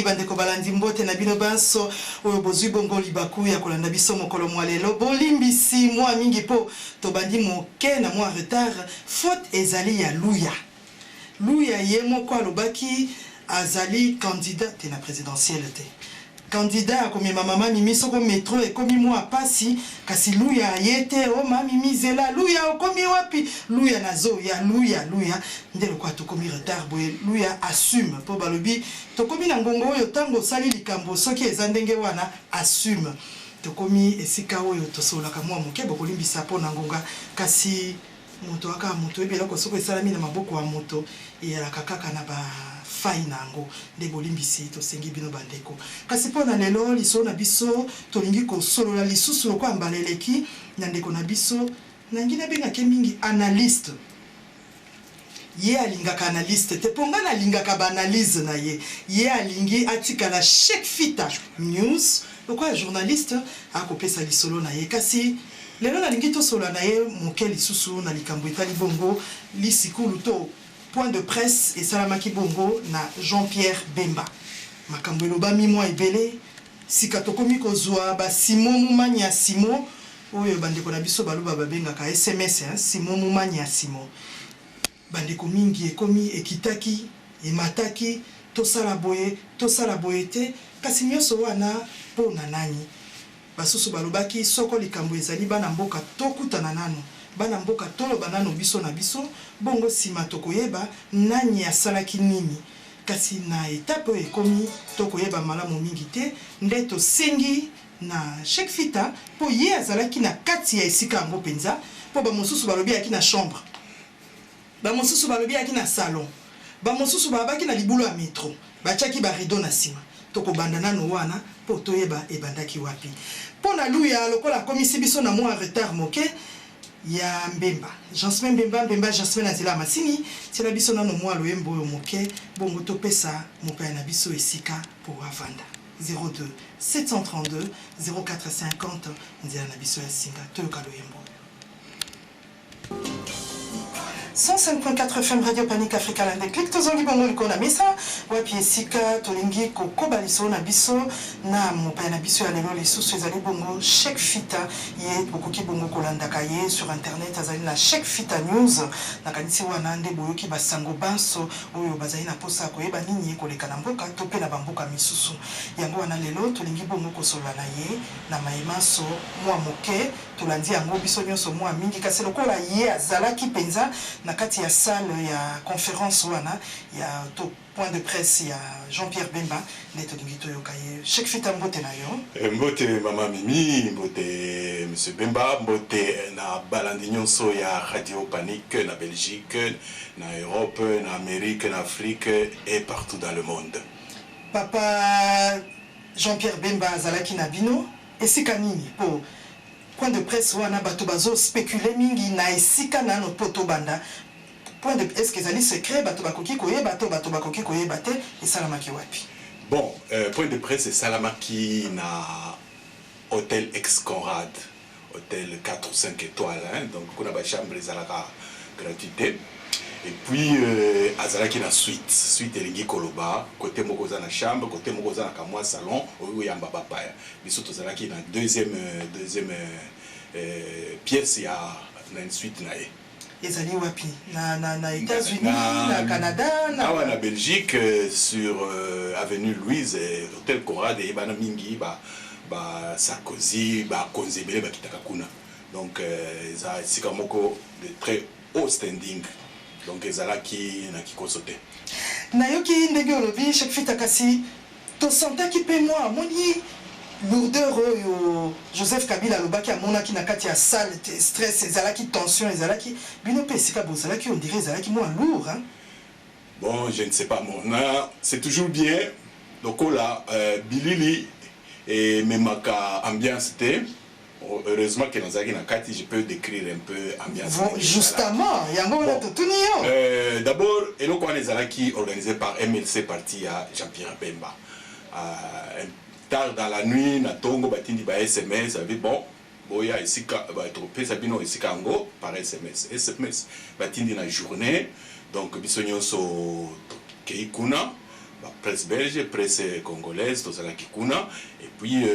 bandeko balandi mbote na bino banso oyo bozwi bongo libaku ya kolanda biso mokolo mwa lelo bolimbisi mwa mingi po tobandi moke na mwa retard faute ezali ya Luya ye moko alobaki azali candidat te na présidentielle te candidat akomema mama mimi soko metro ekomi mwa pasi kasi Luya yete o mami mizela Luya okomi wapi Luya nazo ya Luya ndelo kwa tokomi retard boye Luya assume po balobi tokomi na ngongo oyo tango sali likambo soki ezandenge wana assume tokomi esika oyo tosolaka mwa moke bokolimbisa po na ngonga kasi moto aka moto ebela ko soko esalami na maboko wa moto eyalaka kaka na ba fai nango nde bolimbisi tosengi bino bandeko kasi po na lelo liso na biso tolingi kosolola lisusu lokwa mbaleleki na ndeko na biso nangina bengaka mingi analyste ye alingaka analyste te ponga na lingaka ba analyse na ye alingi atikala chaque fita news lokwa journaliste akopesa lisolo na ye kasi lelo nalingi tosola na ye moke lisusu na likambo etali bongo lisikulu to point de presse et salamaki bongo na Jean-Pierre Bemba makambo elobami mwa ebele sika tokomi kozwa ba Simon Mumanya Simon oyo bandeko na biso baloba babengaka SMS Simon Mumanya Simon bandeko mingi ekomi ekitaki emataki tosala boye te kasi nyonso wana po na nani basusu balobaki soko likambo ezali bana mboka tokutana nano bana mboka toloba nano biso na biso bongo sima tokoyeba nani asalaki nini kasi na etape ekomi tokoyeba malamu mingi te nde tosengi na chaque fita po ye azalaki na kati ya esika yango penza po bamosusu balobi yaki na chambre bamosusu balobi yaki na salon bamosusu babaki na libulu ya metro batiaki barido na sima tokobanda nano wana po toyeba ebandaki wapi po na Luya lokola komisi biso na mwa retard moke ya Mbemba Jasmin Mbemba Jasmin azila masini tela biso nano mwa loyembo yo moke bongo topesa mopa na biso esika po avanda 02 732 0450 nzela na biso ya singa toyoka loyembo 105.4 FM Radio Panique Africa la déclic tozongi bongo likona misa wapi esika tolingi kokoba liso na biso na mopa na biso ya lelo lisusu ezali bongo chaque fita ye bokoki bongo kolandaka ye sur internet azali na chaque fita news na kanisi wana nde boyoki basango banso oyo bazali na posa koyeba nini koleka na mboka to pe na bamboka misusu yango wana lelo tolingi bongo kosola na ye na maimaso mwa moke tolandi yango biso nyonso mwa mingi kasi lokola ye azalaki penza na kati ya salle ya conférence wana ya to point de presse ya Jean-Pierre Bemba neto ngito yokaye chaque fita mbote na yo mbote mama Mimi mbote monsieur Bemba mbote na balandi nyonso ya Radio Panique na Belgique na Europe na Amérique na Afrique et partout dans le monde papa Jean-Pierre Bemba azalaki na bino esika nini po point de presse wana bato bazo spéculer mingi na esika nano poto banda point de est-ce que ezali secret bato bakoki koyeba to bato bakoki koyeba te esalamaki wapi bon point de presse esalamaki na hôtel Ex-Conrad hôtel 4 ou 5 étoiles donc kuna ba chambre ezalaka gratuité et puis azalaki na suite elingi koloba côté moko za na chambre côté moko za na kamwa salon oyo yamba papaya biso tozalaki na deuxième pièce ya na une suite na ye ezali wapi na États-Unis na Canada na Belgique sur avenue Louise hôtel Conrad et bana mingi ba Sarkozy ba konzebele ba kitaka kuna donc ça c'est comme de très haut standing donc ezalaki na kikosote nayoki ndenge olobi chaque fita kasi to sentaki pe moi moni lourdeur oyo Joseph Kabila alobaki amonaki na kati ya salle stress ezalaki tension ezalaki bino pe esika bozalaki on dirait ezalaki moins lourd bon je ne sais pas mon c'est toujours bien donc là bilili et memaka ambiance te heureusement que dans Zagina Kati, je peux décrire un peu l'ambiance. Bon, justement, il y a un moment de d'abord, Elo Kwanezalaki organisé par MLC Parti à Jean-Pierre Bemba. Tard dans la nuit, na tongo batindi ba SMS, avait bon, boya ici ba tropé sabino ici kango par SMS. SMS batindi na journée, donc bisonyo so keikuna presse belge, presse congolaise, tozalaki kuna, et puis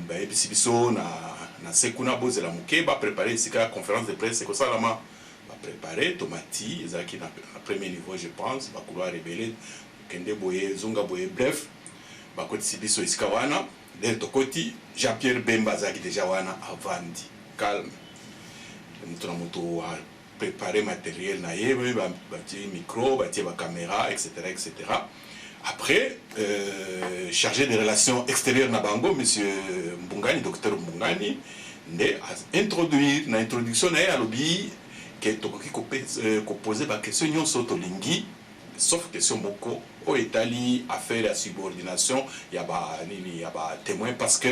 bayebisi biso na sekuna bozela muke ba préparer sika conférence de presse ko salama ba préparer tomati ezalaki na premier niveau je pense ba couloir rebelle kende boye zunga boye bref ba kotisi biso isika wana de tokoti Jean-Pierre Bemba azalaki déjà wana avandi calme mutu a préparer matériel na ye bati micro bati ba caméra etc. Après, chargé des relations extérieures na bango, monsieur Mbungani, docteur Mbungani, ne introduire na introduction na ya lobby que tokoki ko poser ba question nyonso to lingi sauf question moko o etali affaire à subordination ya ba témoin parce que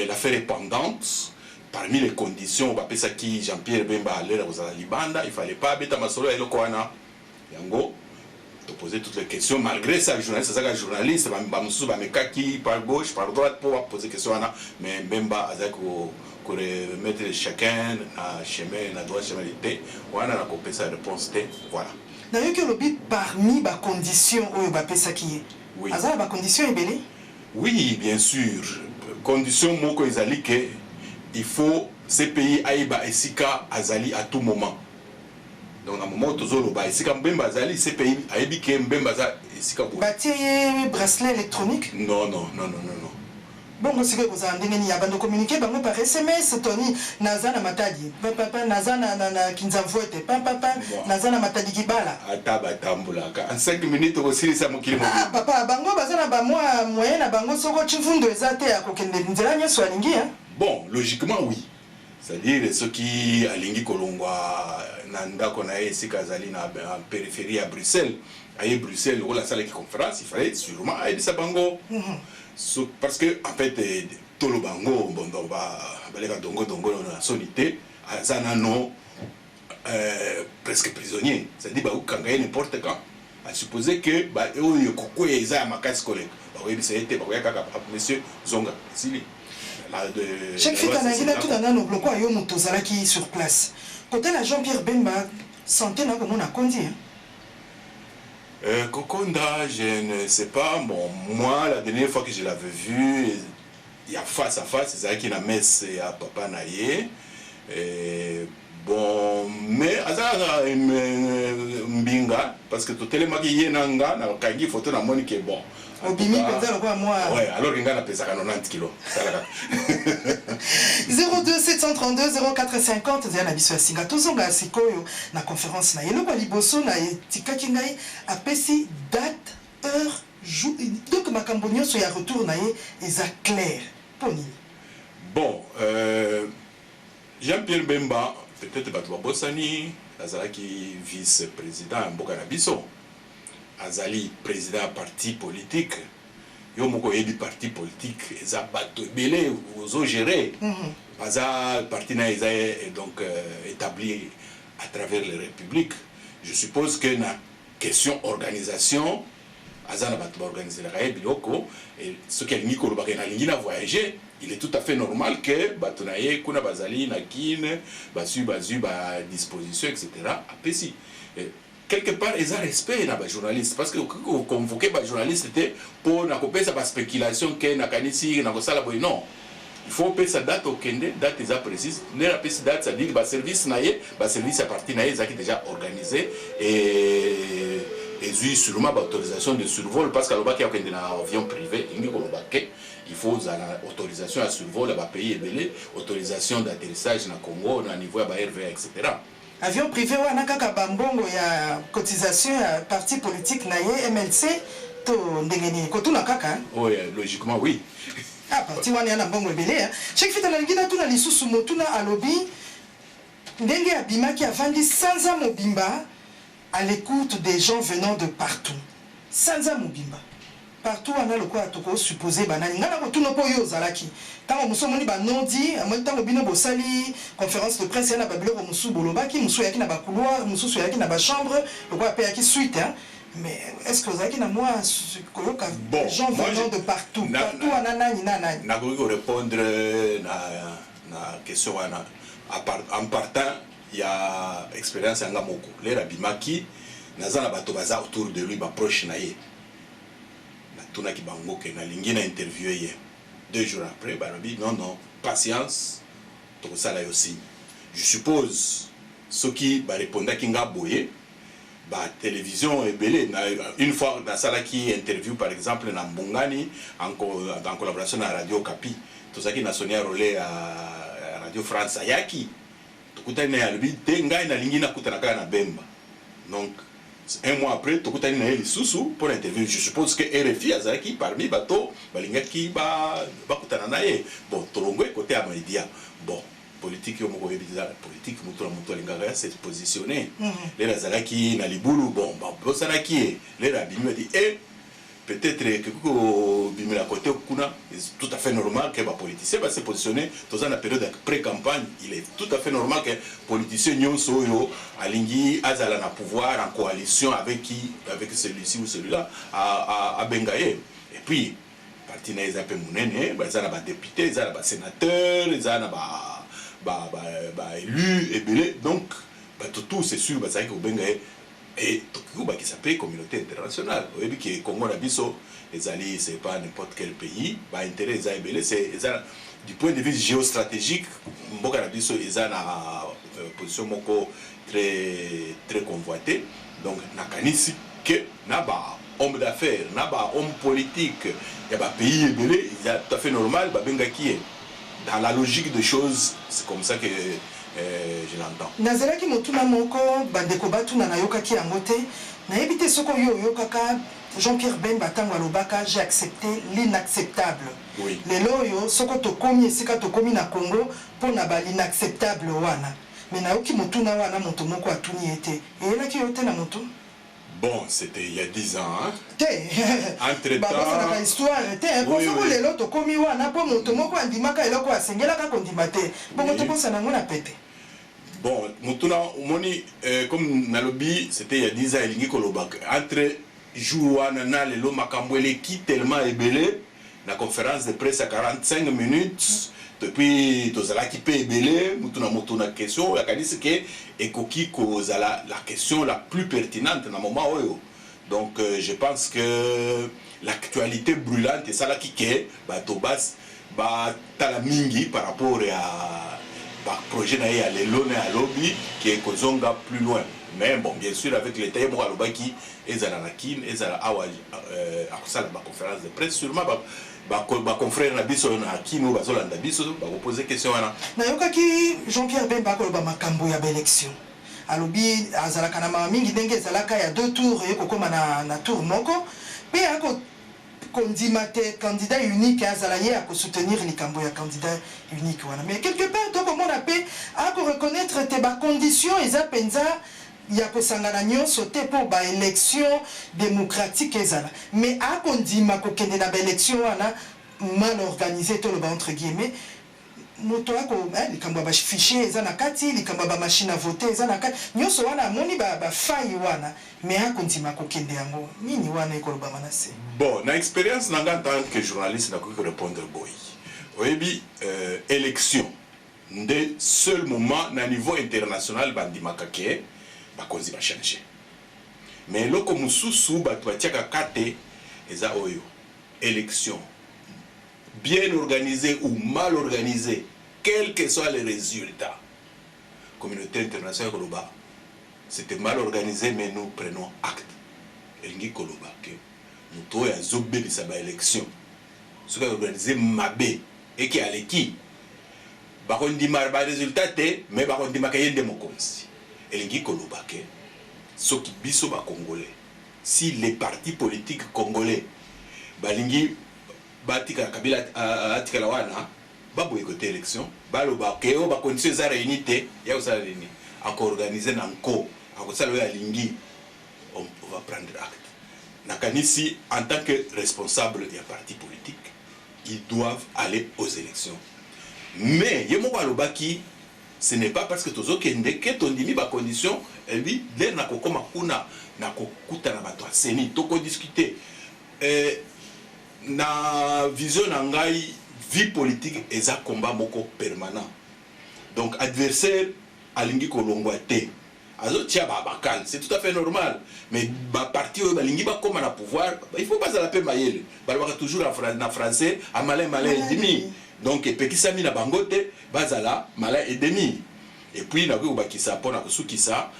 l'affaire est pendante. Parmi les conditions ba pesa ki Jean-Pierre Bemba allait aux Libanda, il fallait pas beta masolo eloko wana yango poser toutes les questions malgré ça journaliste ça journaliste ba mususu ba mekaki par gauche par droite pour poser question wana mais Bemba azak ko remettre chacun na chemin na droit chemin de wana na kopesa réponse te voilà d'ailleurs que lobby parmi ba conditions oyo ba pesa ki oui azala ba conditions ebele oui bien sûr condition moko ezali que il faut ces pays aiba esika azali à tout moment. Donc, à un moment, tous les gens, si Mbemba Azali, ces pays, Aïbi que Mbemba Azali, si Kabou. Bâtir bracelet électronique? Non. Bon, c'est que vous avez dit, vous communiquer par SMS, Tony, Nazana Matadi, papa, Nazana Kinzavote, papa, Nazana Matadi Kibala. Atabatamboula. En 5 minutes, aussi, ça m'a dit. Ah, papa, Bango, Bazana, moi, moyen, Bango, Soko, Chifundo, Zate, à Kokende, Nzerania, Swalingi, hein? Bon, logiquement, oui. C'est-à-dire, ceux qui, à Lingi Kolongwa, Nanda, qu'on a ici, Kazali, en périphérie à Bruxelles, à Bruxelles, où la salle de conférence, il fallait sûrement aller à Bango. Parce que, en fait, tout le Bango, bon, on va aller à Dongo, la solité, à Zanano, presque prisonnier. C'est-à-dire, quand il y a n'importe quand, à supposer que, il y a un macasse collègue. Monsieur Zonga, ici. Chaque fois qu'il y a tout un bloc, il y a un motozala qui est sur place. Côté la Jean-Pierre Bemba, santé, là, comment on a conduit? Kokonda, je ne sais pas. Bon, moi, la dernière fois que je l'avais vu, il y a face à face, c'est ça qui a messe à Papa Naye. Bon, mais azara mbinga parce que tout le monde qui est nanga na kangi photo na moni que bon. Obimi peut-être quoi moi. Ouais, alors il a pesé 90 kg. 02 732 0450 zia na biso ya singa tozonga sikoyo na conférence na yelo ba liboso na tikaki ngai apesi date heure jour donc makambo nyonso ya retour na ye eza clair poni. Bon, Jean-Pierre Bemba peut-être Batouba Bossani, Azalaki vice-président Mboka Nabiso, Azali président parti politique, Yomoko Ebi parti politique, Eza Bato Belé, Ozo géré, Baza parti na Eza est donc établi à travers les républiques. Je suppose que na question organisation, Azana Batouba organiser la Raye Biloko, et ce qu'elle n'y kolobake na lingina voyager. Il est tout à fait normal que Batonaye, Kuna Bazali, Nakine, Basu, ba disposition, etc. Apprécie. Quelque part, ils ont respect dans les journalistes. Parce que convoquer les journalistes, c'était pour n'accompagner sa spéculation que Nakanisi, Nakosala, non. Il faut payer sa date au Kende, date déjà précise. Les rappeler date, ça dit que le service naïe, le service à partir naïe, ça qui est déjà organisé. Et ils ont sûrement l'autorisation de survol parce qu'il y a un avion privé, il faut l'autorisation à survol à pays ébélé, autorisation d'atterrissage dans le Congo, au niveau de la RVA, etc. Avion privé, il y a Bambongo, il y a cotisation à parti politique, MLC, oui, logiquement, oui. Ah, parti wana na bongo ébélé. Chaque fois, il y a un lisusu motuna à lobby, ndenge abima qui a vendu sans amobimba à l'écoute des gens venant de partout. Sans amobimba. Partout on a le quoi toko supposé banani ngana ko tuno po yo zalaki tango muso moni ba nondi amoni tango bino bosali conférence de presse na babilo ko musu bolobaki musu yaki na ba couloir musu yaki na ba chambre le quoi pe yaki suite hein mais est-ce que zalaki na moi koyoka gens venant de partout partout on a nani na ko répondre na question wana en partant il y a expérience ngam moko les rabimaki nazana bato baza autour de lui ba proche na ye tunaki bango ke nalingi na interview ye 2 jours après balobi non patience tokosala yo signe. Je suppose soki barépondaki nga boye télévision ebele une fois nasalaki interview par exemple na Mbungani en collaboration na Radio Kapi tozaki na Sonia Rolé à Radio France ayaki tokutani na alobi te ngai nalingi nakutana kaka na Bemba. Donc un mois après tokutani na ye lisusu pour l'interview. Je suppose que RFI azalaki parmi bato balingaki bakutana na ye. Bon tolongwe côté ya média. Bon politique yo moko yebisa politique mutu na mutu alingaka se positionner lera zalaki na libulu bon bosanaki lera bimwe di peut-être que ko bimela côté kuna c'est tout à fait normal que ba politicien va se positionner dans une période de pré-campagne. Il est tout à fait normal que politicien nyonso yo alingi azala na pouvoir en coalition avec celui-ci ou celui-là à Bengaye. Et puis parti na ezapé munene bazana ba député ezana ba sénateur ezana ba élu et belé donc tout c'est sûr bazaki ko Bengaye. Et tout qui s'appelle communauté internationale. Vous voyez que Congo Nabiso, les alliés, c'est pas n'importe quel pays. Intérêt, c'est du point de vue géostratégique, Mboka Nabiso, ils ont une position très très convoitée. Donc, nakanisi que naba homme d'affaires, naba homme politique, il y a un pays ébélé, c'est tout à fait normal, benga qui est dans la logique des choses, c'est comme ça que je l'entends. Nazalaki motuna moko bandeko batuna na yokaki yangote na yebite soko yo kaka Jean-Pierre Bemba tango alobaka j'ai accepté l'inacceptable. Oui. Lelo yo soko tokomi esika tokomi na Congo pona ba l'inacceptable wana. Mais na yoki motuna wana moto moko atuni ete. Elaki yote na moto. Bon, c'était il y a 10 ans. Hein? Entre-temps... Bah, c'est histoire. Pour ça, les lots, comme il y a un peu de temps, on dit que l'on a signé la condimate. Bon, on pense à la pété. Bon, comme Nalobi, c'était il y a 10 ans, il y a entre jour nana les lots Makambouele qui tellement ébélé, la conférence de presse à 45 minutes. Depuis tozala qui peut ébélé, mutuna question, la kadisi que ekoki cause la question la plus pertinente dans le moment où. Donc je pense que l'actualité brûlante et ça là qui est tobas talamingi par rapport à projet na ya lelo na lobby qui est kozonga plus loin. Mais bon, bien sûr avec l'état mo alobaki ezala na kin ezala awa akusala ba conférence de presse sûrement ba confrère na biso na kino bazolanda biso ba poser question wana na yokaki Jean-Pierre Bemba ko ba makambo ya élection alobi azalaka na mama mingi ndenge ezalaka ya 2 tours yeko koma na tour moko pe ako kondimate candidat unique azala ye ako soutenir likambo ya candidat unique wana mais quelque part donc on appelle ako reconnaître te ba conditions eza penza ya kosangana nyonso te pour ba élection démocratique ezala mais akondima kokende na ba élection wana mal organisé to le ba entre guillemets moto ako likambo ba fichier ezana kati likambo ba machine à voter ezana kati nyonso wana moni ba faille wana mais akondima kokende yango nini wana ekoloba manase. Bon, na expérience nanga en tant que journaliste na ko répondre boy oyebi élection de seul moment na niveau international bandimaka ke bakonzi ba changer mais loko mususu bato batiaka kate eza oyo élection bien organisée ou mal organisée quels que soient les résultats communauté internationale koloba c'était mal organisé mais nous prenons acte elingi koloba ke muto ya zobebisa ba élection soka organisé mabe et qui aleki bakondima ba résultat te mais bakondima kayende mokonzi elingi koloba ke soki biso ba congolais si les partis politiques congolais balingi batika kabila atika la wana baboye côté élection baloba ke o ba conditions za réunité ya osala lini encore organiser nanko akosala ya lingi on va prendre acte nakanisi en tant que responsable des partis politiques ils doivent aller aux élections mais yemo balobaki ce n'est pas parce que tozokende que tondimi ba condition elbi le na kokoma kuna na kokuta na bato aseni toko discuter na vision na ngai vie politique eza combat moko permanent donc adversaire alingi kolongwa te azotia bakal, c'est tout à fait normal. Mais parti balingi comme na pouvoir, il faut pas la paix mayele. Balobaka toujours en français, à malin et demi. Donc pekisami na bangote, bazala malin et demi. Et puis na bakisa pona kusukisa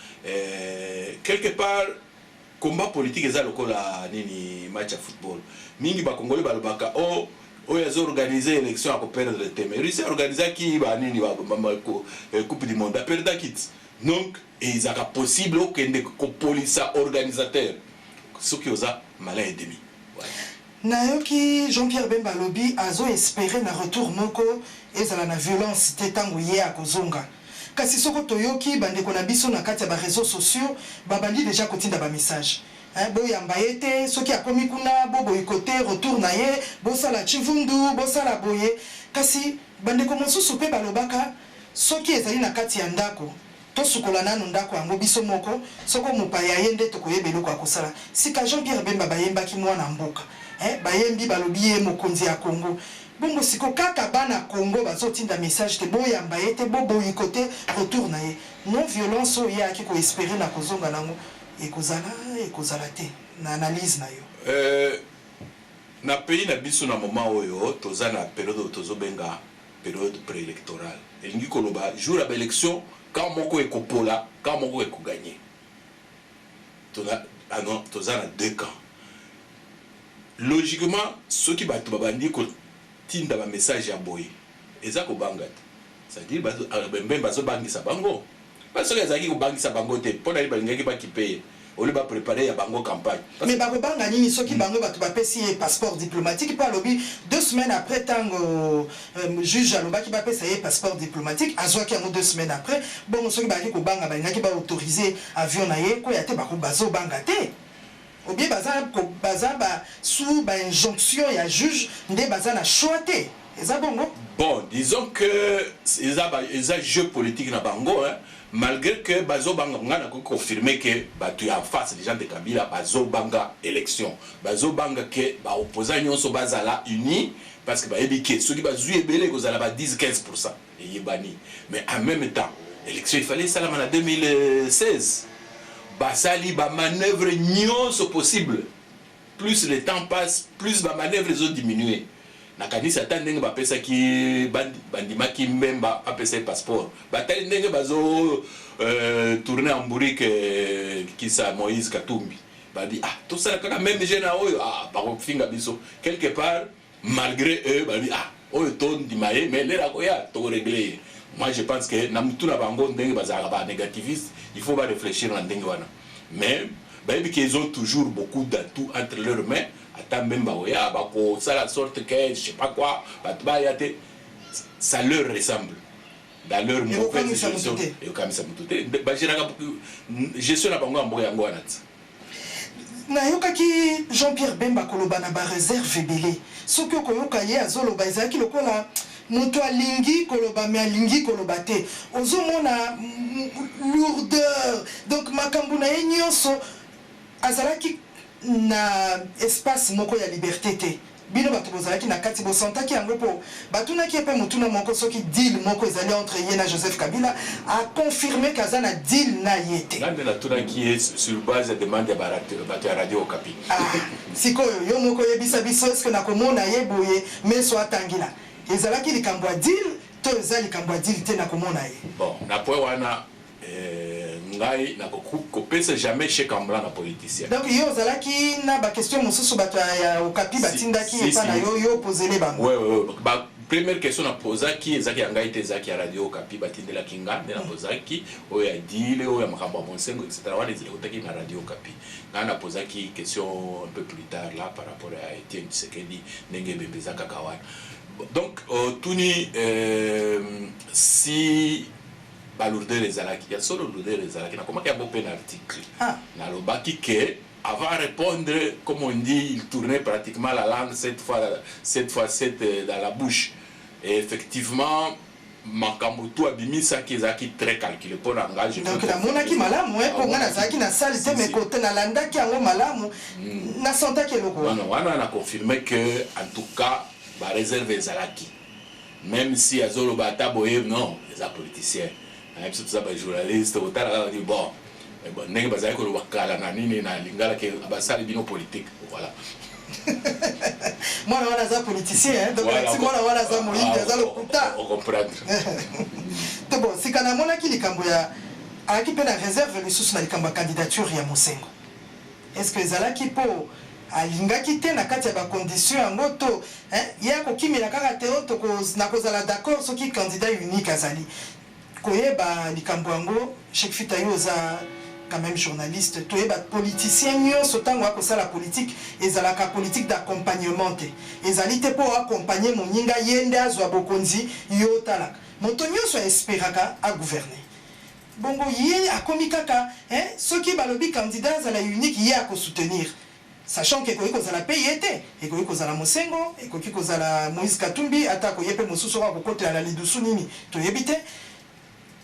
quelque part combat politique eza lokola nini match à football. Mingi ba congolais balobaka ils ont organisé l'élection à perdre le thème. Russie a organisé qui va nini ba coupe du monde a perdre kit. Donc ils ont possible que police organisateur ce qui osa malin et demi. Nayoki Jean-Pierre Bemba Lobi azo espérer na retour moko ezala na violence tetango ye akozonga. Kasi soko toyoki bandeko na biso na kati ya ba réseaux sociaux babandi déjà kotinda ba message. Boyamba ete soki akomi kuna bobo ikote retour na ye bosala chivundu bosala boye kasi bandeko mosusu pe balobaka soki ezali na kati ya ndako tosukola nanu ndako yango biso moko soko mopaya ye nde tokoyeba eloko akosala sika Jean-Pierre Bemba bayembaki mwana mboka bayembi balobi ye mokonzi ya Congo bongo siko kaka bana Congo bazotinda message te boyamba ete bobo ikote retour na ye non violence oyo yaki ko espérer na kozonga nango ekozala te na analyse na yo na pays na biso na moment oyo toza na période tozobenga période préélectorale elingi koloba jour ya élection quand moko ekopola quand moko ekogagner toza na deux camps logiquement soki bato babandi kotinda ba message ya boye eza kobanga te c'est-à-dire bembe bazobangisa bango parce que ezaki kobangisa bango te mpona balingaki bakipeye oli ba préparer ya bango campagne mais bakobanga nini soki bango bato bapesi ye passeport diplomatique pa lobi 2 semaines après tango juge alobaki bapesa ye passeport diplomatique azwaki yango 2 semaines après bongo soki baki kobanga balingaki ba autoriser avion na ye koya te bazobanga te ou bien baza ba sous ba injonction ya juge nde baza na choix te eza bongo bon disons que eza jeu politique na bango malgré que bazobanga ngana ko confirmer que batu en face des gens de Kabila bazobanga élection bazobanga que ba opposants nyonso bazala unis parce que ba ebike ceux qui bazui ebele kozala ba 10-15% et yebani mais en même temps élection il fallait ça en 2016 basali ba manœuvre nyonso possible plus le temps passe plus ba manœuvre ont diminué nakanisa ta ndenge bapesaki bandimaki mbemba apesa passeport batali ndenge bazo tourner en bourrique kisa Moïse Katumbi badi tout ça kaka même jeune oyo bakofinga biso quelque part malgré eux badi oyo ton dimaye mais lera koya to régler moi je pense que na mutuna bango ndenge bazala ba négativiste il faut pas réfléchir na ndenge wana mais baby qu'ils ont toujours beaucoup d'atouts entre leurs mains ata mbemba oya bako ça la sorte que je sais pas quoi ça leur ressemble dans leur mauvaise gestion et comme ça mututé gestion na bango mboka yango wana nayokaki Jean-Pierre Bemba koloba na ba réserve ebele soki okoyoka ye azoloba ezalaki lokola moto alingi koloba me alingi koloba te ozomona lourdeur donc makambo na ye nyonso azalaki na espace moko ya liberté te bino bato bozalaki na kati bosantaki yango po batunaki epe motuna moko soki deal moko ezali entre ye na Joseph Kabila a confirmé kaza na deal na ye te ngande na tunaki ye sur base ya demande ya bato ya Radio Okapi sikoyo yo moko yebisa biso eske nakomona ye boye meso atangila ezalaki likambo ya deal to eza likambo ya deal te nakomona ye bon na point wana ngai na kopesa jamais chèque en blanc na politicien donc yo ozalaki na ba question mosusu bato ya Okapi batindaki epa na yo posele bango ouais première question na posaki ezaki ya ngai te ezaki ya Radio Okapi batindelaki nga nde na posaki oyo ya dile oyo ya makambo ya monsengo etc wana ezali kotaki na Radio Okapi ngai na posaki question un peu plus tard là par rapport à Etienne Tshisekedi ndenge bembeza kaka wana donc tuni si lourdeur les alaki il y a solo lourdeur les alaki na comment qu'il y a beau un article na lobaki que avant de répondre comme on dit il tournait pratiquement la langue cette fois dans la bouche et effectivement makambo tout abimisa qui ezaki très calculé pour l'engagement donc la monaki malamu pour ngana zaki na salle te mais côté na landaki yango malamu na santaki eloko non wana na confirmé que en tout cas ba réserve ezalaki même si azolo bata boye non les politiciens même si tout ça ba journaliste autant là dit bon bon ndenge bazali koloba kala na nini na lingala ke basali bino politique voilà. Moi on a politicien donc si moi on a moïse za lokuta on comprendre. To bon si kana mona ki likambo ya aki pe na réserve lisusu na likambo candidature ya Mosengo. Est-ce que ezalaki po alingaki te na kati ya ba condition yango to ya ko kimela kaka te to ko na kozala d'accord soki candidat unique azali koyeba likambo yango Cheikh Fita yo za quand même journaliste to yeba politicien nyonso tango akosala politique ezalaka politique d'accompagnement te ezali te po accompagner moninga yende azwa bokonzi yo talaka moto nyonso esperaka a gouverner bongo ye akomi kaka soki balobi candidat azala unique ye ako soutenir sachant que ekoki kozala pe ye te ekoki kozala Mosengo ekoki kozala Moïse Katumbi ata koyepe mosusu wa kokotela na lidusu nini toyebi te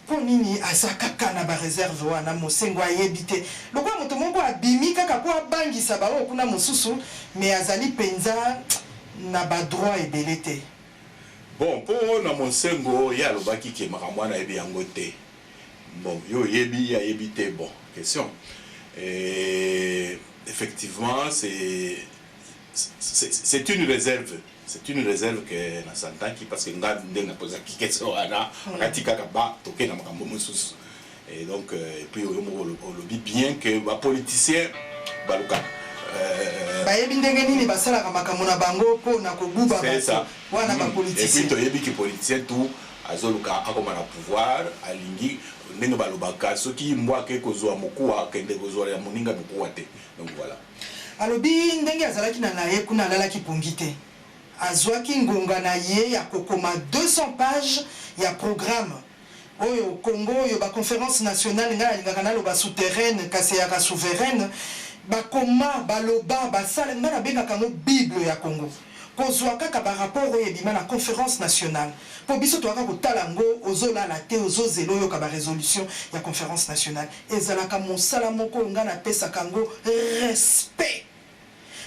po nini azakaka na ba réserve wana Mosengo ayebi te lokwa moto moko abimi kaka po abangisa bao kuna mosusu mais azali penza na ba droit ebele te. Bon po na Mosengo ya lobaki ke makamwana ebi yango te. Bon yo yebi ya yebi te bon question. Effectivement c'est une réserve. C'est une réserve que na santaki parce que nga ndenga posa question ana katika kaba toke na makambo mususu. Et donc et puis on lobby bien que ba politicien baluka bayebi ndenge nini basalaka makambo na bango po na kobuba bato wana ba politicien. Et puis toyebi ki politicien tout azoluka akoma na pouvoir alingi ndenge balobaka soki mbwa ke kozwa mokuwa kende kozwa ya moninga mokuwa te. Donc voilà. Alobi ndenge azalaki na naye kuna alalaki pongite. Azwaki ngonga na ye ya kokoma 200 pages ya programme oyo Congo yo ba conférence nationale nga lingaka na loba souterraine kasi ya souveraine bakoma baloba basala nga na benga kango bible ya Congo kozwa kaka ba rapport oyo ebima na conférence nationale po biso to aka kotala ngo ozolala te ozozelo yo ka ba résolution ya conférence nationale ezalaka mosala moko nga na pesa kango respect.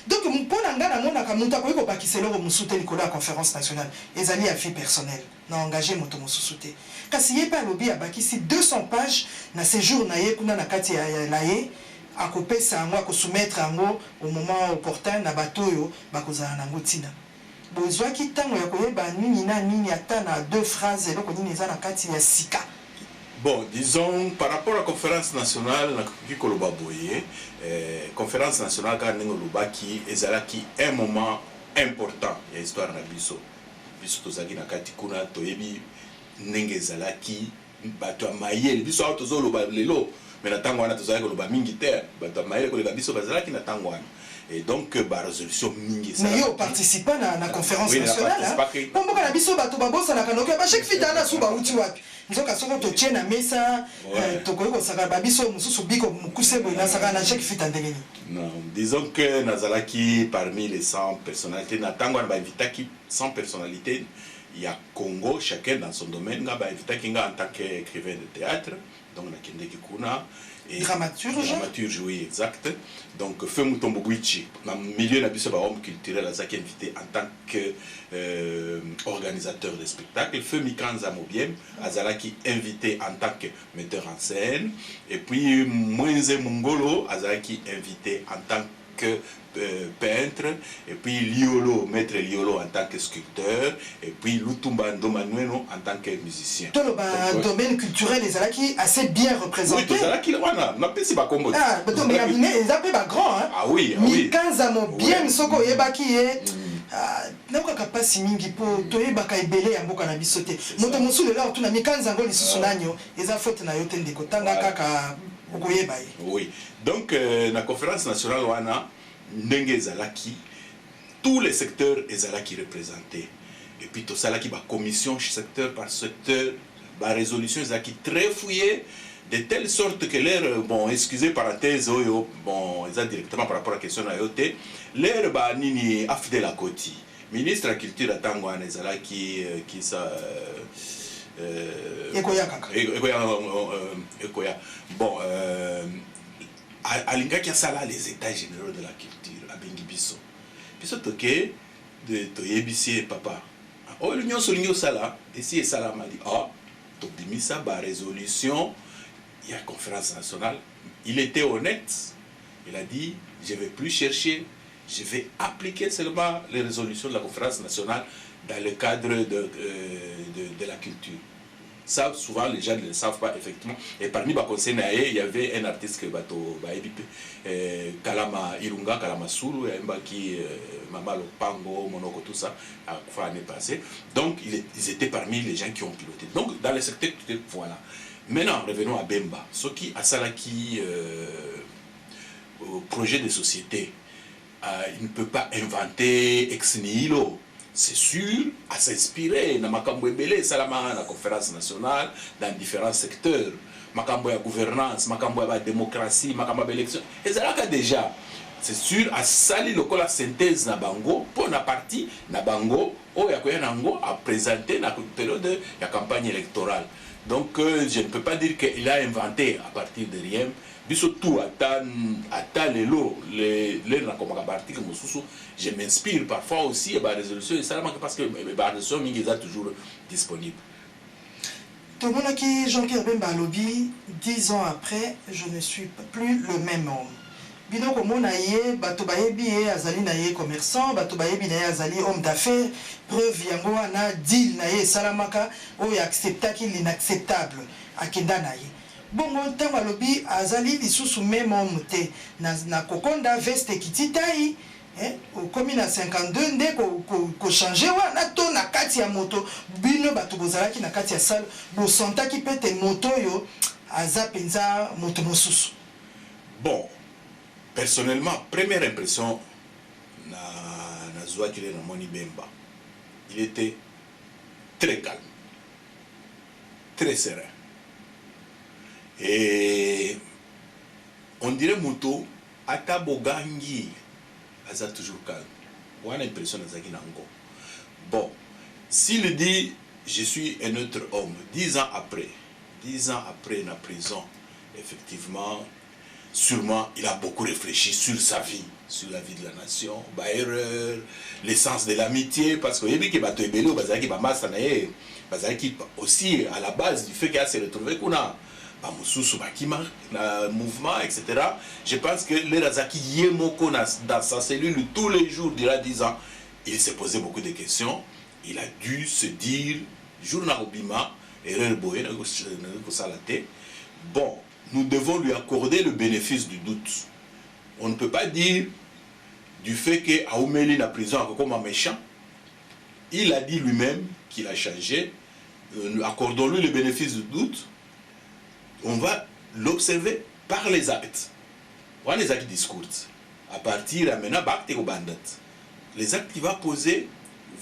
Donc pour ngana mona ka muta ko bakiselo ko musute likolo ya conférence nationale ezali ya vie personnelle na engagé moto mususute kasi ye pa lobi abakisi 200 pages na séjour na ye kuna na kati ya laye akopesa ngo akosoumettre ngo au moment opportun na batoyo bakozala nango tina bozwa kitango ya koyeba nini na nini ata na deux phrases eloko nini eza na kati ya sika. Bon, disons, par rapport à la conférence nationale, conférence nationale, qui est un moment important de l'histoire de Bisso. Bisso Tozaki Nakati Kuna, Toyebi, Nenge Zalaki, Batua Maye, Bisso Autozolo, Lelo, mais Natangwana Tozaki, Mingiter, Batua Maye, Bisso Bazalaki, Natangwana. Et donc, la résolution Mingi. Mais yo participe à la conférence nationale. Comment la Bisso Batobabo, ça n'a qu'à nous chaque fitana sous Baoutuak. Nous avons to tiens à mesa, Toko Sakababiso, Moussou Biko, Moukoussebo, Nasagana, chaque fitandéni. Non, disons que Nazalaki, parmi les 100 personnalités, Natangwana va inviter 100 personnalités. Il y a Congo, chacun dans son domaine, va inviter Kinga en tant qu'écrivain de théâtre, donc la Kende Kikuna. Dramaturge, oui, exact. Donc, Feu Mutomboguichi, dans le milieu de la homme culturel, a été invité en tant qu'organisateur de spectacles. Feu Mikanza Mobiem, Azalaki invité en tant que metteur en scène. Et puis, Mwenze Mongolo, Azalaki invité en tant que peintre, et puis Liolo, maître Liolo en tant que sculpteur, et puis Lutumba Ndomanueno en tant que musicien. Tout le domaine culturel des Alaki assez bien représenté. Oui, les Alaki, on a pas combo. Ah, mais les appels pas grand, hein. Ah oui, ah oui. Mikanza bien soko yebaki est. Nakoka pasi mingi po toyebaka ebele ya mboka na biso te. Moto mosulu la otuna Mikanza ngo lisusu nanyo, eza faute na yote ndeko tanga kaka okoyeba ye. Oui. Donc la conférence nationale wana ndenge ezalaki tous les secteurs ezalaki représentés et puis tout ça là qui va commission secteur par secteur ba résolution ezalaki très fouillée de telle sorte que l'air bon excusez parenthèse oyo bon eza directement par rapport à la question na yote l'air ba nini afide la koti ministre de la culture atango wana ezalaki qui ça ekoya kaka ekoya bon alingaki asala les états généraux de la culture abengi biso biso toke de toyebisi papa oyo nyonso olingi osala esi esalama di tobimisa ba résolution il y a conférence nationale. Il était honnête. Il a dit, je ne vais plus chercher, je vais appliquer seulement les résolutions de la conférence nationale dans le cadre de la culture. Ça, souvent, les gens ne le savent pas, effectivement. Et parmi les conseils, il y avait un artiste Kalama Irunga, Kalama Sulu, qui Mama Lopango, Monoko, tout ça, a fait l'année passée. Donc, ils étaient parmi les gens qui ont piloté. Donc, dans le secteur, voilà. Maintenant, revenons à Bemba. Ce qui a Salaki, projet de société, il ne peut pas inventer ex nihilo. C'est sûr, à s'inspirer dans Makambo Ebele, Salama, la conférence nationale, dans différents secteurs. Makambo ya gouvernance, Makambo ya démocratie, Makambo ya élection. Et ça là déjà, c'est sûr, à sali la synthèse na bango, pour la partie na bango, ou ya koya nango à présenter dans la période de la campagne électorale. Donc, je ne peux pas dire qu'il a inventé à partir de rien. Surtout, je m'inspire parfois aussi à la résolution parce que la résolution est toujours disponible. Tout le monde qui Jean-Pierre Bemba lobby, 10 ans après, je ne suis plus le même homme. Bino comme on a yé, bato bayebi yé azali na yé commerçant, bato bayebi na yé azali homme d'affaires, preuve yango ana deal na yé salamaka, o ya accepta ki l'inacceptable, akenda na yé. Bongo ntango alobi azali lisusu même homme te, na kokonda veste kititai, okomi na 52 nde ko changer wana to na kati ya moto, bino bato bozalaki na kati ya salle, bo sentaki pete moto yo aza penza moto mosusu. Bon. Personnellement, première impression, il était très calme, très serein. Et on dirait Mouto, Atabogangi, il est toujours calme. On a l'impression de Nango. Bon, s'il dit, je suis un autre homme, 10 ans après la prison, effectivement, sûrement, il a beaucoup réfléchi sur sa vie, sur la vie de la nation, erreur, l'essence de l'amitié, parce que aussi à la base du fait qu'il a se retrouvé qu'on a mouvement, etc. Je pense que le Razaki Yemoko dans sa cellule tous les jours, durant 10 ans, il s'est posé beaucoup de questions. Il a dû se dire, jour Narobima, erreur boye, bon, nous devons lui accorder le bénéfice du doute. On ne peut pas dire du fait qu'Aoumeli la prison comme un méchant. Il a dit lui-même qu'il a changé. Accordons-lui le bénéfice du doute. On va l'observer par les actes. Voilà les actes discours. À partir de maintenant, les actes qu'il va poser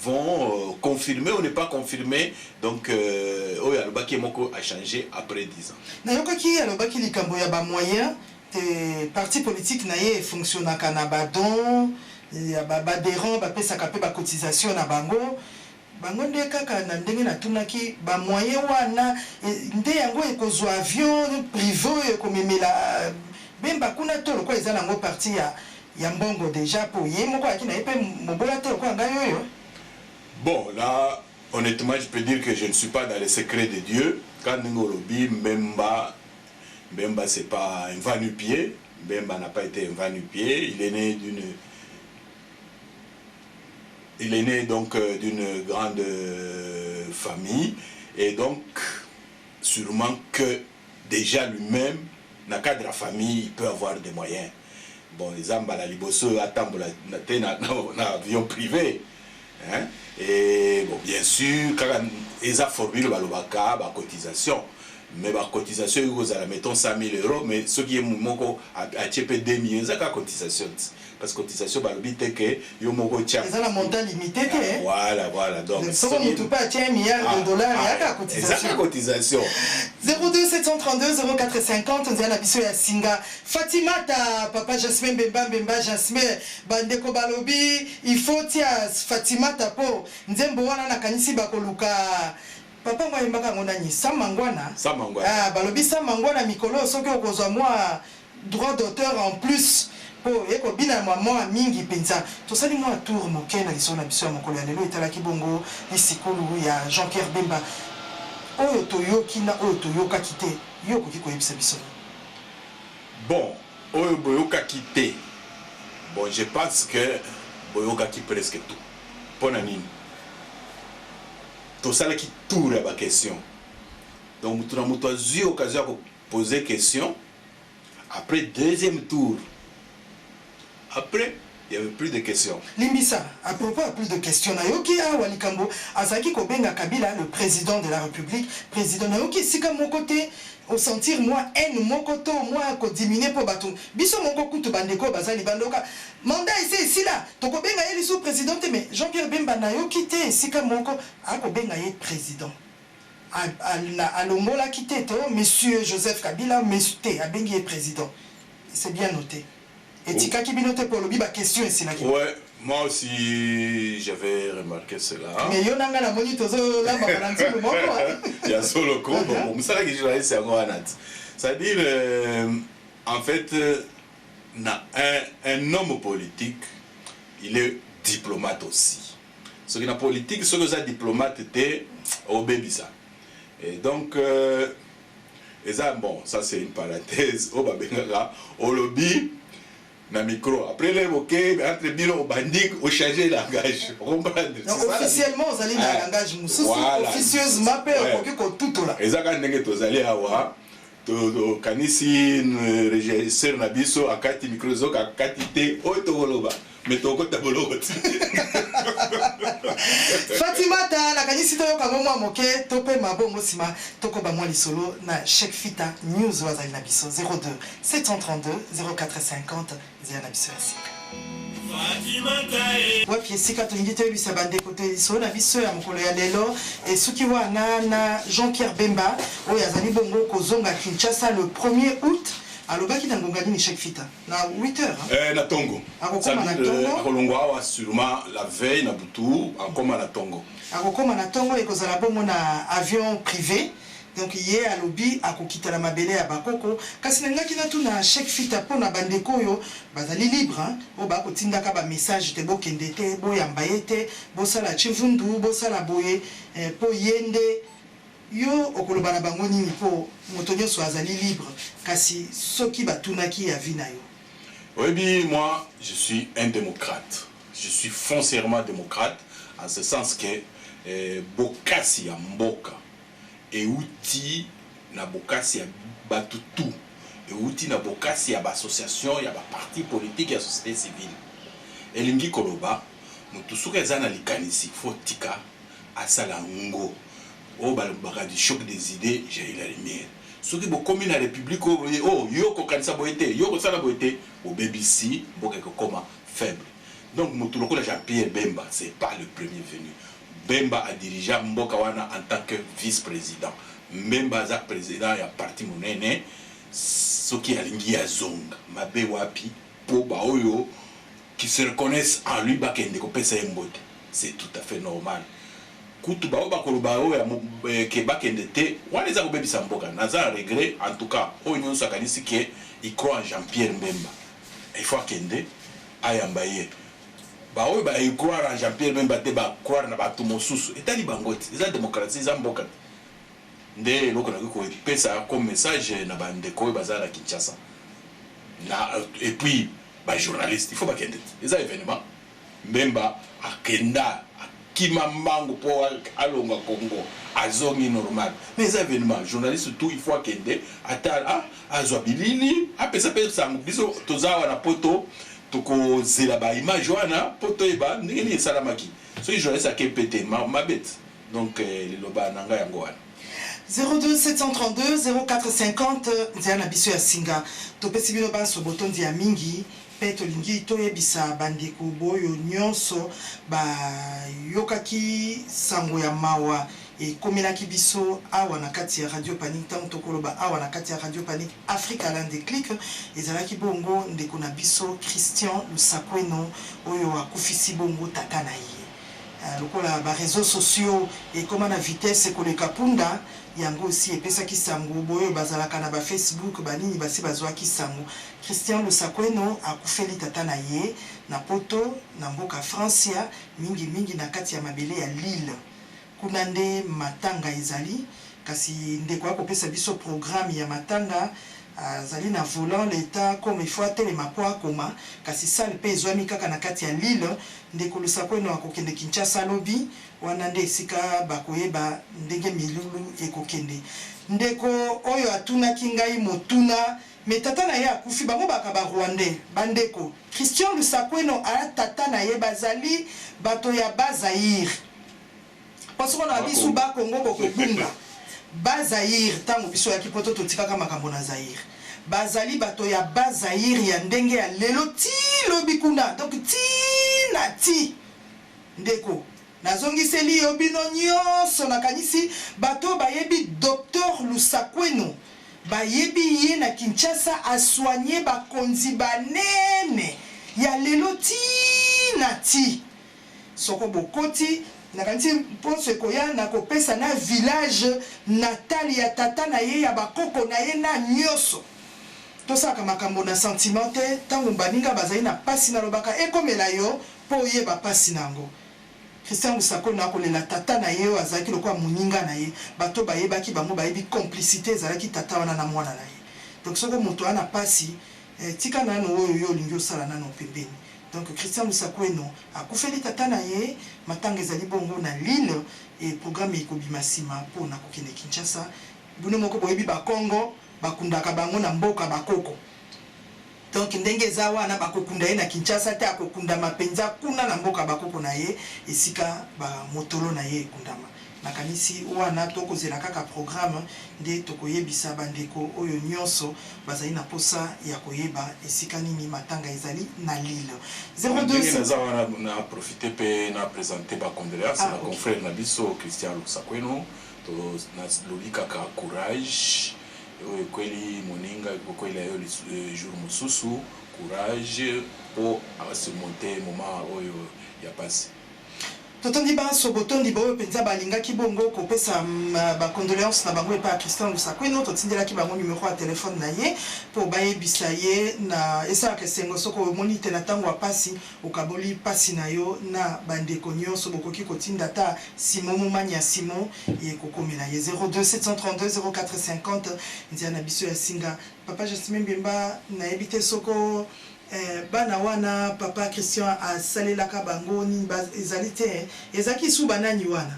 vont confirmer ou ne pas confirmer. Donc, Alobaki Moko a changé après 10 ans. Nayoki Alobaki Likamboya ba moyen, les partis politiques naye fonctionnent à Canabadon, badérant, bapesaka pe ba cotisation na bango. Bango nde kaka na ndenge na tunaki ba moyen wana nde yango ekozwa avion privé ekomemela Bemba kuna tolo kwa ezala ngo parti ya mbongo déjà po ye moko akina epe mobola tolo kwa ngayo. Bon, là, honnêtement, je peux dire que je ne suis pas dans les secrets de Dieu. Quand Ngolobi, Mbemba, c'est pas un va-nu-pied. Mbemba n'a pas été un va-nu-pied. Il est né donc d'une grande famille. Et donc, sûrement que déjà lui-même, dans le cadre de la famille, il peut avoir des moyens. Bon, les amba la liboso attendent l'avion privé. Hein? Et bon, bien sûr, quand ils ont formé le balobaka, la cotisation, mais la cotisation, mettons 100 000 €, mais ce qui est mon a 2 millions, c'est la cotisation. Parce que la cotisation, c'est que c'est la montant limité. Voilà. Donc, si on ne peut pas $1 milliard, il y a la cotisation. C'est la cotisation. 02 732 0450, on dit à la biso ya Singa. Fatima, ta papa Jasmine Bemba Jasmine, Bandeko Balobi, il faut tia Fatima ta po. Nzembo wana na kanisi bakoluka. Papa moi mbaka ngonani Samangwana. Ah, Balobi Samangwana mikolo soki okozwa moi droit d'auteur en plus. Po eko bina mwa mingi penza. Tosali moi tour moke na liso na biso ya mokolo ya lelo etalaki bongo isikulu ya Jean-Pierre Bemba. oyo toyoki na oyo toyokaki te yo okoki koyebisa biso? Bon, oyo boyokaki te, bon, je pense que boyokaki presque tout. Pona nini tosalaki tour ya question. Donc mutu na mutu azwi occasion ya poser question. Après deuxième tour, après il n'y avait plus de questions. Limbisa, à propos de plus de questions, Nayoki a Walikambo, Azaki Kobenga Kabila, le président de la République, président Nayoki, si comme mon côté, au sentir moi, haine, mon côté, moi, qu'on diminue pour bateau. Biso mon côté, tu bandeko, bazali bandoka. Mandat ici là, tu Kobenga est le sous-président, mais Jean-Pierre Bemba Nayoki, si comme mon côté, a Kobenga est président. À l'Ongola quitté, monsieur Joseph Kabila, monsieur, a Bengi est président. C'est bien noté. Et Tika Kibinote pour le biba question ici là. Ouais, moi aussi j'avais remarqué cela. Mais yo nanga la moni tozo la balancer le moko. Il y a solo ko bon ça là que je c'est encore anat. C'est-à-dire en fait un homme politique, il est diplomate aussi. Ce qui est politique, ce que ça diplomate était au bébisa. Et donc et ça bon, ça c'est une parenthèse au babenga au lobby. Na micro. Après les moquets, entre bilo bandik, au changer langage. Officiellement, vous allez dans le langage moussous. Officieusement, on tout là. Et ça, quand vous allez avoir, kanisi régisseur nabiso akati micro zo akati te otoloba. Mais ton côté boloti. Fatima ta la kanisi to yoka mo moke tope mabongo sima toko ba moi lisolo na Cheikh Fita News wazali na biso 02 732 0450 zia na biso asika. Fatima ta wapi sika to ngite bisa bande kote lisolo na biso ya mokolo ya lelo et suki wana na Jean-Pierre Bemba oyo azali bongo kozonga Kinshasa le 1er août. Alors, qui n'a pas gagné Cheikh Fita? Na 8 heures. Na Tongo. Akolongwa sûrement la veille na Butu, akoma na Tongo. Akoma na Tongo et kozala bongo na avion privé. Donc hier à lobby akokita la mabele ya bakoko. Kasi nga kina tu na Cheikh Fita po na bandeko yo bazali libre hein. O ba kotinda ka ba message te bokende te, boyamba yete, bosala chivundu, bosala boye po yende. Yo okoloba na bango nini po moto nyonso azali libre kasi soki batunaki ya vie na yo? Oui, moi je suis un démocrate. Je suis foncièrement démocrate en ce sens que bokasi ya mboka et outil na bokasi ya batutu et outil na bokasi ya association ya ba parti politique ya société civile. Elingi koloba moto soki azana likanisi fotika asala ngo. Oh, bah, du choc des idées, j'ai eu la lumière. Ceux qui ont commis la République, oh, yoko kanisa boité, yoko sana boité, au BBC, beaucoup comme faible. Donc, Moutuloko Jean-Pierre Bemba, c'est pas le premier venu. Bemba a dirigé Mbokawana en tant que vice-président. Bemba a président et a parti monene, ceux qui a lingi à Zong, Mabe Wapi, Poba Oyo, qui se reconnaissent en lui, Bakende, c'est tout à fait normal. Kutu bao bakoloba oya ke bakende te wana za kobebisa mboka naza regret en tout cas oyo nyonso akanisi ke il croit en Jean-Pierre Bemba il faut akende ayamba ye ba oyo ba il croit en Jean-Pierre Bemba te ba croire na bato mosusu etali bangote eza démocratie za mboka nde loko na ko pesa comme message na bande ko bazala Kinshasa na et puis ba journaliste il faut bakende eza événement Bemba akenda Kimambango pour alonga Congo azongi normal mais ça événement journaliste tout il faut akende ata azwabilili apesa pesa biso tozawa na poto toko zela ba image wana poto eba ndeni salamaki so journaliste akepete ma bête donc le loba nanga yango wana 02 732 0450 Diana biso ya singa topesi bino banso botondi ya mingi Peto lingi toyebisa bandeko boyo nyonso ba yokaki sango ya mawa e komelaki biso awa na kati ya Radio Panique tant tokoloba awa na kati ya Radio Panique Africa Land Déclic ezalaki bongo ndeko na biso Christian Lusakweno oyo akufisi bongo tata na ye lokola ba réseaux sociaux et comment na vitesse koleka punda yango aussi epesaki sango boyo bazalaka na ba Facebook banini basi bazwaki sango Christian Lusakweno akufeli tata na ye na poto na mboka Francia mingi na kati ya mabele ya Lille kuna nde matanga ezali kasi ndeko akopesa biso programme ya matanga azali na volant l'état comme il faut atelema po akoma kasi sale mpe ezwami kaka na kati ya Lille ndeko Lusakweno akokende Kinshasa lobi wana nde esika bakoyeba ndenge milulu ekokende ndeko oyo atunaki ngai motuna me tata na ye akufi bango baka ba Rwandais bandeko Christian Lusakweno a tata na ye bazali bato ya Bazaïre parce qu'on a bisu ba Congo bokobunga Bazaïre tango biso ya kipoto totikaka makambo na Zaïre bazali bato ya Bazaïre ya ndenge ya lelo ti lobi kuna donc ti na ti ndeko nazongiseli yo bino nyonso nakanisi bato bayebi docteur Lusakweno bayebi ye na Kinshasa asoigner bakonzi banene ya lelo ti na ti soko bokoti nakanisi mponso ekoya na kopesa na village natal ya tata na ye ya bakoko na ye na nyonso tosaka makambo na sentiment te ntango baninga bazali na pasi na lobaka ekomela yo mpo oyeba pasi nango Christian Lusakweno akolela tata na ye oyo azalaki lokola moninga na ye bato bayebaki bango bayebi complicité ezalaki tata wana na mwana na ye donc soko moto wana pasi tika nano oyo yo olingi osala nano pembeni donc Christian Lusakweno akufeli tata na ye matanga ezali bongo na Lille et programme ekobima nsima mpona kokende Kinshasa bino moko boyebi bakongo bakundaka bango na mboka bakoko donc ndenge eza wana bakokunda ye na Kinshasa te akokunda mapenza kuna na mboka bakoko na ye esika bamotolo na ye ekundama nakanisi wana tokozela kaka programme nde tokoyebisa bandeko oyo nyonso bazali na posa ya koyeba esika nini matanga ezali na Lille 02 na profiter pe na présenter ba condoléances na confrère na biso Christian Lusakweno to na lobika ka courage oyo kweli moninga kokwela yo jour mususu courage pour surmonter moment oyo ya passé totondi banso botondi boyo penza balingaki bongo kopesa ba condoléances na bango epa Christian Lusakweno totindelaki bango numéro ya téléphone na ye po bayebisa ye na esalaka esengo soko omoni te na ntango ya pasi okaboli pasi na yo na bandeko nyonso bokoki kotinda ta Simon Momanya Simon ye kokomela ye 02 732 0450 ndia na biso ya singa papa Jasmin Bemba nayebi te soko bana wana papa Christian asalelaka bango ni ezali te ezaki su banani wana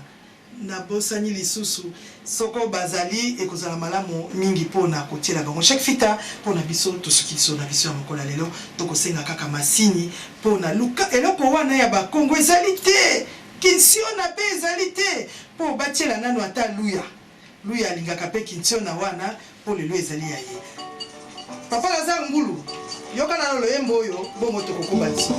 na bosani lisusu soko bazali ekozala malamu mingi pona kotiela bango chaque fita pona biso tosukiso na biso ya mokola lelo tokosenga kaka masini pona luka eloko wana ya bakongo ezali te kinsiona pe ezali te po batiela nano ata luya alingaka pe kinsiona wana po lelo ezali ya ye papa Lazare Ngulu yoka na loyembo oyo bongo tokokoba liso